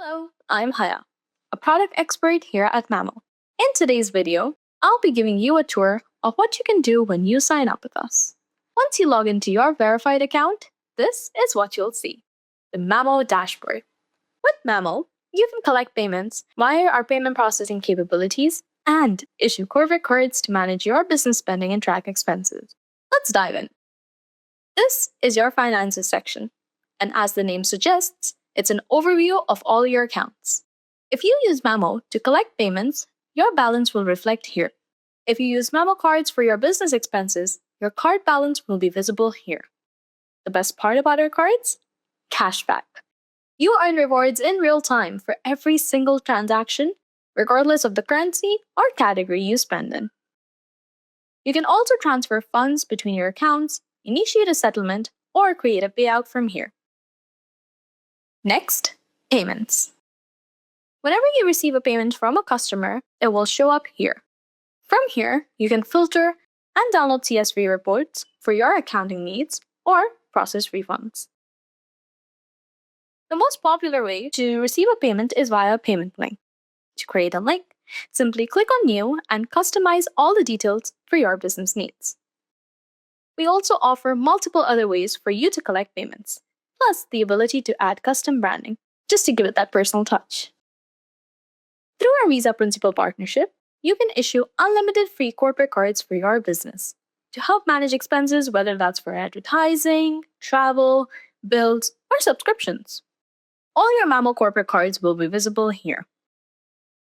Hello, I'm Haya, a product expert here at Mamo. In today's video, I'll be giving you a tour of what you can do when you sign up with us. Once you log into your verified account, this is what you'll see: the Mamo dashboard. With Mamo, you can collect payments via our payment processing capabilities and issue corporate cards to manage your business spending and track expenses. Let's dive in. This is your finances section, and as the name suggests, it's an overview of all your accounts. If you use Mamo to collect payments, your balance will reflect here. If you use Mamo cards for your business expenses, your card balance will be visible here. The best part about our cards? Cashback. You earn rewards in real time for every single transaction, regardless of the currency or category you spend in. You can also transfer funds between your accounts, initiate a settlement, or create a payout from here. Next, payments. Whenever you receive a payment from a customer, it will show up here. From here, you can filter and download CSV reports for your accounting needs or process refunds. The most popular way to receive a payment is via a payment link. To create a link, simply click on New and customize all the details for your business needs. We also offer multiple other ways for you to collect payments, plus the ability to add custom branding, just to give it that personal touch. Through our Visa Principal partnership, you can issue unlimited free corporate cards for your business to help manage expenses, whether that's for advertising, travel, bills, or subscriptions. All your Mamo corporate cards will be visible here.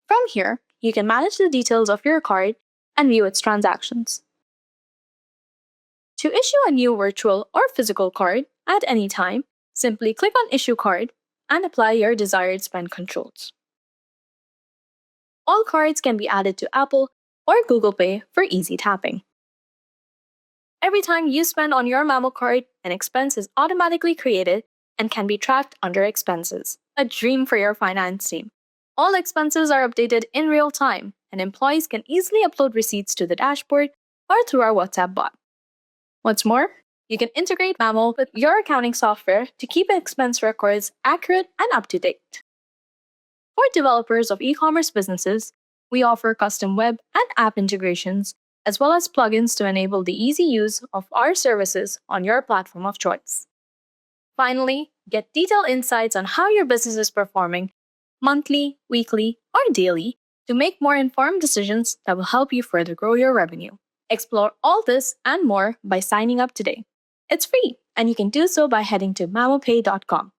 From here, you can manage the details of your card and view its transactions. To issue a new virtual or physical card at any time, simply click on Issue Card and apply your desired spend controls. All cards can be added to Apple or Google Pay for easy tapping. Every time you spend on your Mamo card, an expense is automatically created and can be tracked under Expenses, a dream for your finance team. All expenses are updated in real time, and employees can easily upload receipts to the dashboard or through our WhatsApp bot. What's more, you can integrate Mamo with your accounting software to keep expense records accurate and up to date. For developers of e-commerce businesses, we offer custom web and app integrations, as well as plugins to enable the easy use of our services on your platform of choice. Finally, get detailed insights on how your business is performing monthly, weekly, or daily to make more informed decisions that will help you further grow your revenue. Explore all this and more by signing up today. It's free, and you can do so by heading to mamopay.com.